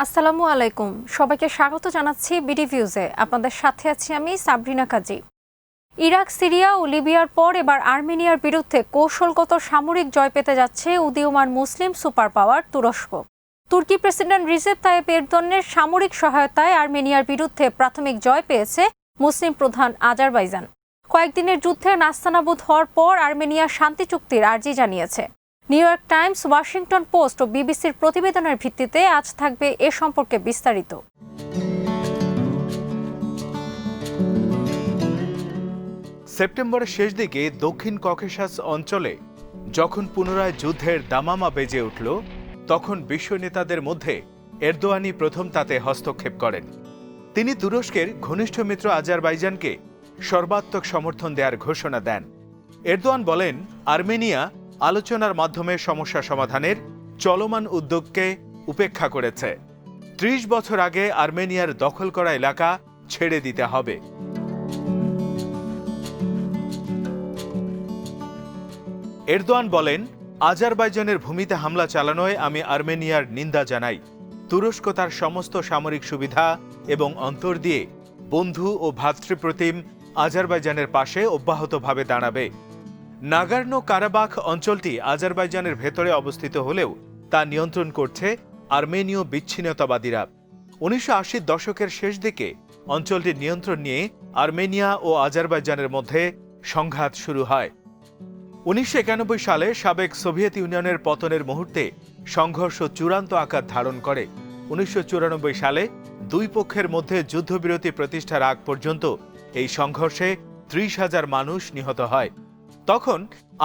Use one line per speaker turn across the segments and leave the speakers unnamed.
আসসালামু আলাইকুম, সবাইকে স্বাগত জানাচ্ছি বিডি ভিউজে। আপনাদের সাথে আছি আমি সাবরিনা কাজী। ইরাক, সিরিয়া ও লিবিয়ার পর এবার আর্মেনিয়ার বিরুদ্ধে কৌশলগত সামরিক জয় পেতে যাচ্ছে উদীয়মান মুসলিম সুপার পাওয়ার তুরস্ক। তুর্কি প্রেসিডেন্ট রিসেপ তাইয়েপ এরদোয়ানের সামরিক সহায়তায় আর্মেনিয়ার বিরুদ্ধে প্রাথমিক জয় পেয়েছে মুসলিম প্রধান আজারবাইজান। কয়েকদিনের যুদ্ধে নাস্তানাবুদ হওয়ার পর আর্মেনিয়া শান্তি চুক্তির আর্জি জানিয়েছে। New York Times, Washington Post ও বিবিসির প্রতিবেদনের ভিত্তিতে আজ থাকবে এ সম্পর্কে বিস্তারিত।
সেপ্টেম্বরের শেষ দিকে দক্ষিণ ককেশাস অঞ্চলে যখন পুনরায় যুদ্ধের দামামা বেজে উঠল, তখন বিশ্ব নেতাদের মধ্যে এরদোয়ানই প্রথম তাতে হস্তক্ষেপ করেন। তিনি তুরস্কের ঘনিষ্ঠ মিত্র আজারবাইজানকে সর্বাত্মক সমর্থন দেওয়ার ঘোষণা দেন। এরদোয়ান বলেন, আর্মেনিয়া আলোচনার মাধ্যমে সমস্যা সমাধানের চলমান উদ্যোগকে উপেক্ষা করেছে। ৩০ বছর আগে আর্মেনিয়ার দখল করা এলাকা ছেড়ে দিতে হবে। এরদোয়ান বলেন, আজারবাইজানের ভূমিতে হামলা চালানোয় আমি আর্মেনিয়ার নিন্দা জানাই। তুরস্ক তার সমস্ত সামরিক সুবিধা এবং অন্তর দিয়ে বন্ধু ও ভ্রাতৃপ্রতিম আজারবাইজানের পাশে অব্যাহতভাবে দাঁড়াবে। নাগোর্নো কারাবাখ অঞ্চলটি আজারবাইজানের ভেতরে অবস্থিত হলেও তা নিয়ন্ত্রণ করছে আর্মেনীয় বিচ্ছিন্নতাবাদীরা। ১৯৮০ দশকের শেষ দিকে অঞ্চলটির নিয়ন্ত্রণ নিয়ে আর্মেনিয়া ও আজারবাইজানের মধ্যে সংঘাত শুরু হয়। ১৯৯১ সালে সাবেক সোভিয়েত ইউনিয়নের পতনের মুহূর্তে সংঘর্ষ চূড়ান্ত আকার ধারণ করে। ১৯৯৪ সালে দুই পক্ষের মধ্যে যুদ্ধবিরতি প্রতিষ্ঠার আগ পর্যন্ত এই সংঘর্ষে ৩০,০০০ মানুষ নিহত হয়। তখন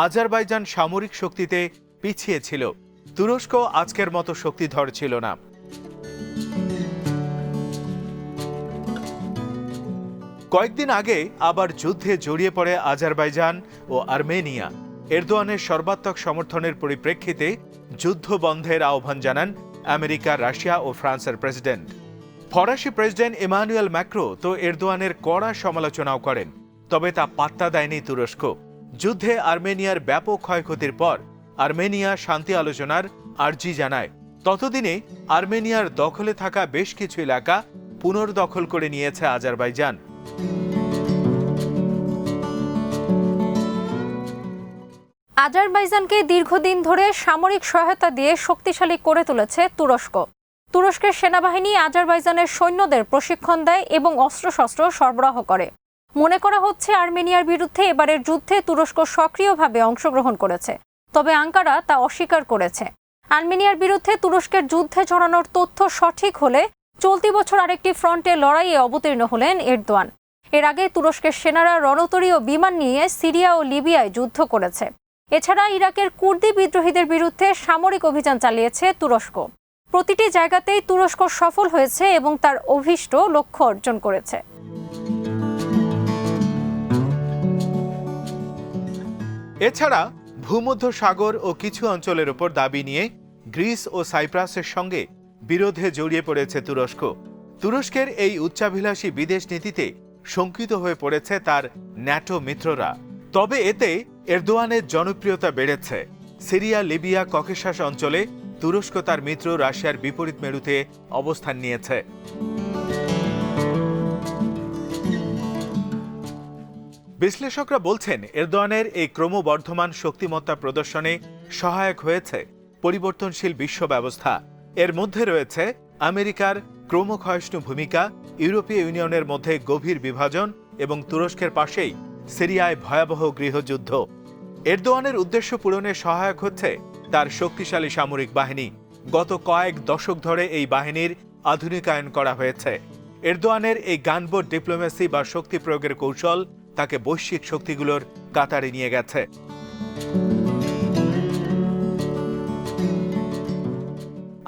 আজারবাইজান সামরিক শক্তিতে পিছিয়ে ছিল। তুরস্ক আজকের মতো শক্তিধর ছিল না। কয়েকদিন আগে আবার যুদ্ধে জড়িয়ে পড়ে আজারবাইজান ও আর্মেনিয়া। এরদোয়ানের সর্বাত্মক সমর্থনের পরিপ্রেক্ষিতে যুদ্ধ বন্ধের আহ্বান জানান আমেরিকা, রাশিয়া ও ফ্রান্সের প্রেসিডেন্ট। ফরাসি প্রেসিডেন্ট ইমানুয়েল ম্যাক্রো তো এরদোয়ানের কড়া সমালোচনাও করেন, তবে তা পাত্তা দেয়নি তুরস্ক। যুদ্ধে আর্মেনিয়ার ব্যাপক ক্ষয়ক্ষতির পর আর্মেনিয়া শান্তি আলোচনার আর্জি জানায়। ততদিনে আর্মেনিয়ার দখলে থাকা বেশ কিছু এলাকা পুনর্দখল করে নিয়েছে আজারবাইজান।
আজারবাইজানকে দীর্ঘদিন ধরে সামরিক সহায়তা দিয়ে শক্তিশালী করে তুলেছে তুরস্ক। তুরস্কের সেনাবাহিনী আজারবাইজানের সৈন্যদের প্রশিক্ষণ দেয় এবং অস্ত্রশস্ত্র সরবরাহ করে। মনে করা হচ্ছে আর্মেনিয়ার বিরুদ্ধে এবারের যুদ্ধে তুরস্ক সক্রিয়ভাবে অংশগ্রহণ করেছে, তবে আঙ্কারা তা অস্বীকার করেছে। আর্মেনিয়ার বিরুদ্ধে তুরস্কের যুদ্ধে জড়ানোর তথ্য সঠিক হলে চলতি বছর আরেকটি ফ্রন্টে লড়াইয়ে অবতীর্ণ হলেন এরদোয়ান। এর আগে তুরস্কের সেনারা রণতরী ও বিমান নিয়ে সিরিয়া ও লিবিয়ায় যুদ্ধ করেছে। এছাড়া ইরাকের কুর্দি বিদ্রোহীদের বিরুদ্ধে সামরিক অভিযান চালিয়েছে তুরস্ক। প্রতিটি জায়গাতেই তুরস্ক সফল হয়েছে এবং তার অভীষ্ট লক্ষ্য অর্জন করেছে।
এছাড়া ভূমধ্য সাগর ও কিছু অঞ্চলের উপর দাবি নিয়ে গ্রিস ও সাইপ্রাসের সঙ্গে বিরোধে জড়িয়ে পড়েছে তুরস্ক। তুরস্কের এই উচ্চাভিলাষী বিদেশ নীতিতে শঙ্কিত হয়ে পড়েছে তার ন্যাটো মিত্ররা। তবে এতে এরদোয়ানের জনপ্রিয়তা বেড়েছে। সিরিয়া, লিবিয়া, ককেশাস অঞ্চলে তুরস্ক তার মিত্র রাশিয়ার বিপরীত মেরুতে অবস্থান নিয়েছে। বিশ্লেষকরা বলছেন, এরদোয়ানের এই ক্রমবর্ধমান শক্তিমত্তা প্রদর্শনে সহায়ক হয়েছে পরিবর্তনশীল বিশ্ব ব্যবস্থা। এর মধ্যে রয়েছে আমেরিকার ক্রমক্ষয়িষ্ণু ভূমিকা, ইউরোপীয় ইউনিয়নের মধ্যে গভীর বিভাজন এবং তুরস্কের পাশেই সিরিয়ায় ভয়াবহ গৃহযুদ্ধ। এরদোয়ানের উদ্দেশ্য পূরণে সহায়ক হচ্ছে তার শক্তিশালী সামরিক বাহিনী। গত কয়েক দশক ধরে এই বাহিনীর আধুনিকায়ন করা হয়েছে। এরদোয়ানের এই গানবোট ডিপ্লোমেসি বা শক্তি প্রয়োগের কৌশল তাকে বৈশ্বিক শক্তিগুলোর কাতারে নিয়ে গেছে।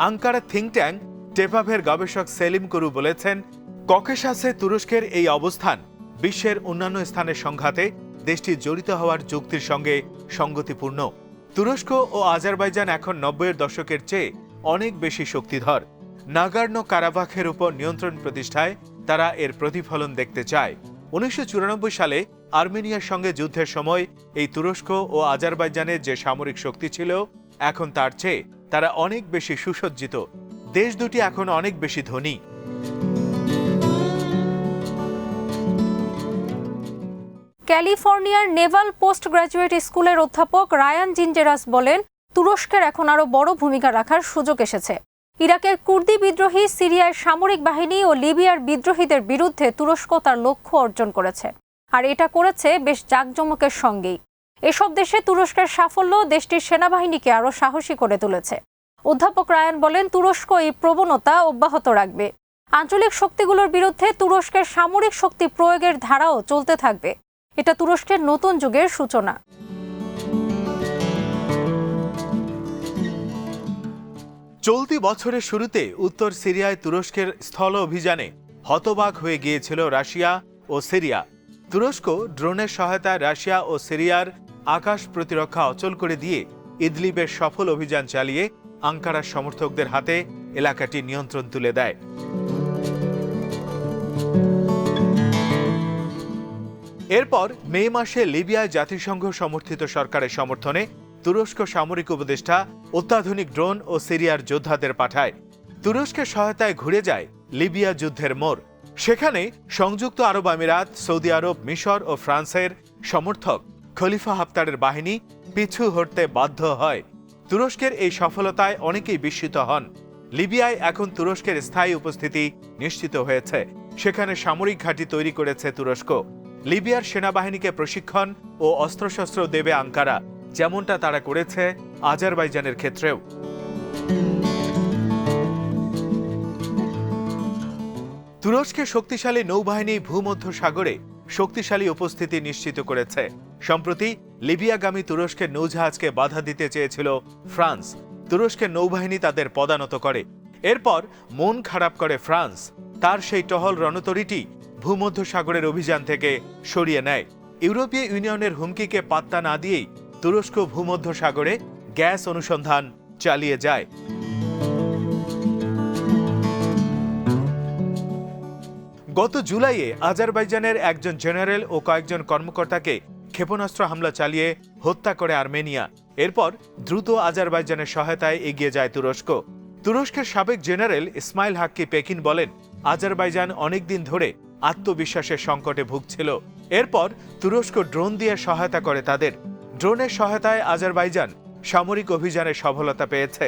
আঙ্কারা থিঙ্ক ট্যাঙ্ক টেপাভের গবেষক সেলিম করু বলেছেন, ককেশাসে তুরস্কের এই অবস্থান বিশ্বের অন্যান্য স্থানের সংঘাতে দেশটি জড়িত হওয়ার যুক্তির সঙ্গে সঙ্গতিপূর্ণ। তুরস্ক ও আজারবাইজান এখন ৯০-এর দশকের চেয়ে অনেক বেশি শক্তিধর। নাগোর্নো কারাবাখের উপর নিয়ন্ত্রণ প্রতিষ্ঠায় তারা এর প্রতিফলন দেখতে চায়। ১৯৯৪ সালে আর্মেনিয়ার সঙ্গে যুদ্ধের সময় এই তুরস্ক ও আজারবাইজানের যে সামরিক শক্তি ছিল, এখন তার চেয়ে তারা অনেক বেশি সুসজ্জিত। দেশ দুটি এখন অনেক বেশি ধনী।
ক্যালিফোর্নিয়ার নেভাল পোস্ট গ্র্যাজুয়েট স্কুলের অধ্যাপক রায়ান জিঞ্জেরাস বলেন, তুরস্কের এখন আরও বড় ভূমিকা রাখার সুযোগ এসেছে। ইরাকের কুর্দি বিদ্রোহী, সিরিয়ার সামরিক বাহিনী ও লিবিয়ার বিদ্রোহীদের বিরুদ্ধে তুরস্ক তার লক্ষ্য অর্জন করেছে, আর এটা করেছে বেশ জাঁকজমকের সঙ্গেই। এসব দেশে তুরস্কের সাফল্য দেশটির সেনাবাহিনীকে আরও সাহসী করে তুলেছে। অধ্যাপক রায়ান বলেন, তুরস্ক এই প্রবণতা অব্যাহত রাখবে। আঞ্চলিক শক্তিগুলোর বিরুদ্ধে তুরস্কের সামরিক শক্তি প্রয়োগের ধারাও চলতে থাকবে। এটা তুরস্কের নতুন যুগের সূচনা।
চলতি বছরের শুরুতে উত্তর সিরিয়ায় তুরস্কের স্থল অভিযানে হতবাক হয়ে গিয়েছিল রাশিয়া ও সিরিয়া। তুরস্ক ড্রোনের সহায়তায় রাশিয়া ও সিরিয়ার আকাশ প্রতিরক্ষা অচল করে দিয়ে ইদলিবের সফল অভিযান চালিয়ে আঙ্কারার সমর্থকদের হাতে এলাকাটি নিয়ন্ত্রণ তুলে দেয়। এরপর মে মাসে লিবিয়ায় জাতিসংঘ সমর্থিত সরকারের সমর্থনে তুরস্ক সামরিক উপদেষ্টা অত্যাধুনিক ড্রোন ও সিরিয়ার যোদ্ধাদের পাঠায়। তুরস্কের সহায়তায় ঘুরে যায় লিবিয়া যুদ্ধের মোড়। সেখানে সংযুক্ত আরব আমিরাত, সৌদি আরব, মিশর ও ফ্রান্সের সমর্থক খলিফা হাফতারের বাহিনী পিছু হটতে বাধ্য হয়। তুরস্কের এই সফলতায় অনেকেই বিস্মিত হন। লিবিয়ায় এখন তুরস্কের স্থায়ী উপস্থিতি নিশ্চিত হয়েছে। সেখানে সামরিক ঘাঁটি তৈরি করেছে তুরস্ক। লিবিয়ার সেনাবাহিনীকে প্রশিক্ষণ ও অস্ত্রশস্ত্র দেবে আঙ্কারা, যেমনটা তারা করেছে আজারবাইজানের ক্ষেত্রেও। তুরস্কের শক্তিশালী নৌবাহিনী ভূমধ্য সাগরে শক্তিশালী উপস্থিতি নিশ্চিত করেছে। সম্প্রতি লিবিয়াগামী তুরস্কের নৌজাহাজকে বাধা দিতে চেয়েছিল ফ্রান্স। তুরস্কের নৌবাহিনী তাদের পদানত করে। এরপর মন খারাপ করে ফ্রান্স। তার সেই টহল রণতরীটি ভূমধ্য সাগরের অভিযান থেকে সরিয়ে নেয়। ইউরোপীয় ইউনিয়নের হুমকিকে পাত্তা না দিয়েই তুরস্ক ভূমধ্য সাগরে গ্যাস অনুসন্ধান চালিয়ে যায়। গত জুলাইয়ে আজারবাইজানের একজন জেনারেল ও কয়েকজন কর্মকর্তাকে ক্ষেপণাস্ত্র হামলা চালিয়ে হত্যা করে আর্মেনিয়া। এরপর দ্রুত আজারবাইজানের সহায়তায় এগিয়ে যায় তুরস্ক। তুরস্কের সাবেক জেনারেল ইসমাইল হাক্কি পেকিন বলেন, আজারবাইজান অনেকদিন ধরে আত্মবিশ্বাসের সংকটে ভুগছিল। এরপর তুরস্ক ড্রোন দিয়ে সহায়তা করে তাদের। ড্রোনের সহায়তায় আজারবাইজান সামরিক অভিযানে সফলতা পেয়েছে।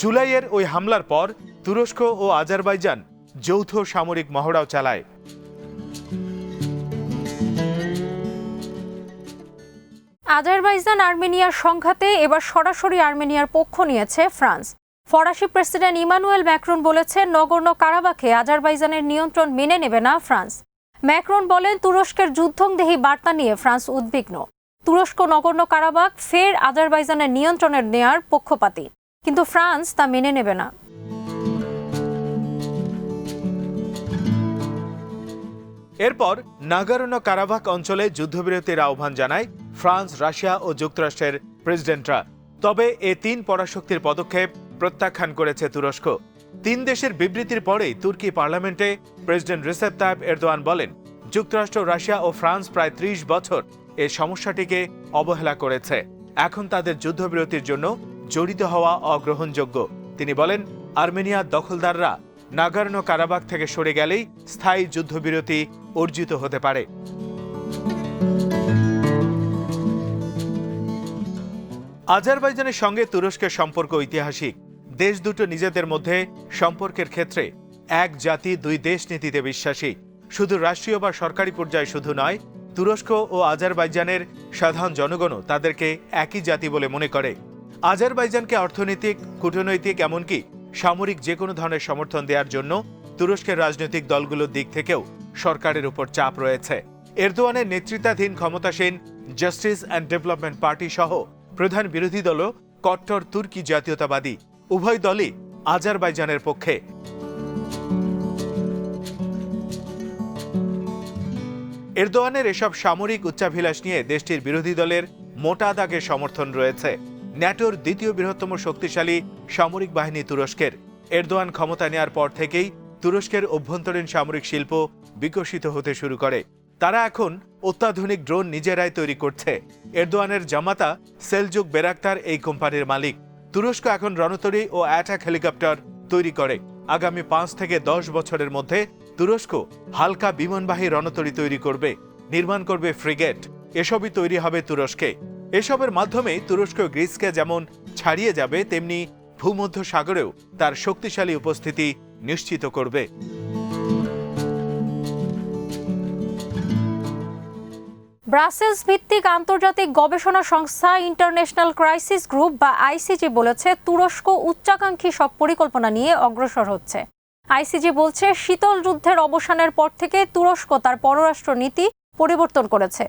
জুলাইয়ের ওই হামলার পর তুরস্ক ও আজারবাইজান যৌথ সামরিক মহড়াও চালায়।
আজারবাইজান আর্মেনিয়ার সংঘাতে এবার সরাসরি আর্মেনিয়ার পক্ষ নিয়েছে ফ্রান্স। ফরাসি প্রেসিডেন্ট ইমানুয়েল ম্যাক্রন বলেছেন, নগর্নো কারাবাখে আজারবাইজানের নিয়ন্ত্রণ মেনে নেবে না ফ্রান্স। ম্যাক্রন বলেন, তুরস্কের যুদ্ধংদেহী বার্তা নিয়ে ফ্রান্স উদ্বিগ্ন। তুরস্ক নগর্নো কারাবাখ ফের আজারবাইজানের নিয়ন্ত্রণের নেয়ার পক্ষপাতী, কিন্তু ফ্রান্স তা মেনে নেবে না।
এরপর নাগর্নো কারাবাখ অঞ্চলে যুদ্ধবিরতির আহ্বান জানায় ফ্রান্স, রাশিয়া ও যুক্তরাষ্ট্রের প্রেসিডেন্টরা। তবে এ তিন পরাশক্তির পদক্ষেপ প্রত্যাখ্যান করেছে তুরস্ক। তিন দেশের বিবৃতির পরেই তুর্কি পার্লামেন্টে প্রেসিডেন্ট রিসেপ তাইপ এরদোয়ান বলেন, যুক্তরাষ্ট্র, রাশিয়া ও ফ্রান্স প্রায় ৩০ বছর এই সমস্যাটিকে অবহেলা করেছে। এখন তাদের যুদ্ধবিরতির জন্য জড়িত হওয়া অগ্রহণযোগ্য। তিনি বলেন, আর্মেনিয়ার দখলদাররা নাগর্নো কারাবাখ থেকে সরে গেলেই স্থায়ী যুদ্ধবিরতি অর্জিত হতে পারে। আজারবাইজানের সঙ্গে তুরস্কের সম্পর্ক ঐতিহাসিক। দেশ দুটো নিজেদের মধ্যে সম্পর্কের ক্ষেত্রে এক জাতি দুই দেশ নীতিতে বিশ্বাসী। শুধু রাষ্ট্রীয় বা সরকারি পর্যায়ে শুধু নয়, তুরস্ক ও আজারবাইজানের সাধারণ জনগণও তাদেরকে একই জাতি বলে মনে করে। আজারবাইজানকে অর্থনৈতিক, কূটনৈতিক, এমনকি সামরিক যে কোনো ধরনের সমর্থন দেওয়ার জন্য তুরস্কের রাজনৈতিক দলগুলোর দিক থেকেও সরকারের উপর চাপ রয়েছে। এরদোয়ানের নেতৃত্বাধীন ক্ষমতাসীন জাস্টিস অ্যান্ড ডেভেলপমেন্ট পার্টি সহ প্রধান বিরোধী দলও কট্টর তুর্কি জাতীয়তাবাদী। উভয় দলই আজারবাইজানের পক্ষে। এরদোয়ানের এসব সামরিক উচ্চাভিলাষ নিয়ে দেশটির বিরোধী দলের মোটা দাগের সমর্থন রয়েছে। ন্যাটোর দ্বিতীয় বৃহত্তম শক্তিশালী সামরিক বাহিনী তুরস্কের। এরদোয়ান ক্ষমতা নেয়ার পর থেকেই তুরস্কের অভ্যন্তরীণ সামরিক শিল্প বিকশিত হতে শুরু করে। তারা এখন অত্যাধুনিক ড্রোন নিজেরাই তৈরি করছে। এরদোয়ানের জামাতা সেলজুক বেরাক্তার এই কোম্পানির মালিক। তুরস্ক এখন রণতরী ও অ্যাটাক হেলিকপ্টার তৈরি করে। আগামী 5 থেকে 10 বছরের মধ্যে তুরস্ক হালকা বিমানবাহী রণতরী তৈরি করবে, নির্মাণ করবে ফ্রিগেট। এসবই তৈরি হবে তুরস্কে। এসবের মাধ্যমে তুরস্ক গ্রিসকে যেমন ছাড়িয়ে যাবে, তেমনি ভূমধ্য সাগরেও তার শক্তিশালী উপস্থিতি নিশ্চিত করবে।
ব্রাসেলস ভিত্তিক আন্তর্জাতিক গবেষণা সংস্থা ইন্টারন্যাশনাল ক্রাইসিস গ্রুপ বা আইসিজি বলেছে, তুরস্ক উচ্চাকাঙ্ক্ষী সব পরিকল্পনা নিয়ে অগ্রসর হচ্ছে। আইসিজি বলছে, শীতল যুদ্ধের অবসানের পর থেকে তুরস্ক তার পররাষ্ট্র নীতি পরিবর্তন করেছে।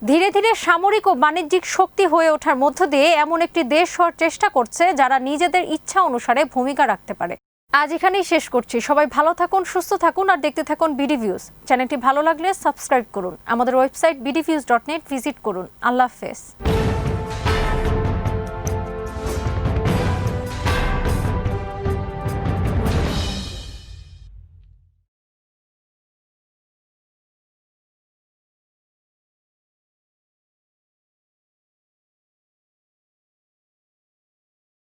ধীরে ধীরে সামরিক ও বাণিজ্যিক শক্তি হয়ে ওঠার মধ্য দিয়ে এমন একটি দেশ হওয়ার চেষ্টা করছে যারা নিজেদের ইচ্ছা অনুসারে ভূমিকা রাখতে পারে। আজ এখানেই শেষ করছি। সবাই ভালো থাকুন, সুস্থ থাকুন আর দেখতে থাকুন বিডিভিউজ। চ্যানেলটি ভালো লাগলে সাবস্ক্রাইব করুন। আমাদের ওয়েবসাইট bdviews.net ভিজিট করুন। আল্লাহ হাফেজ।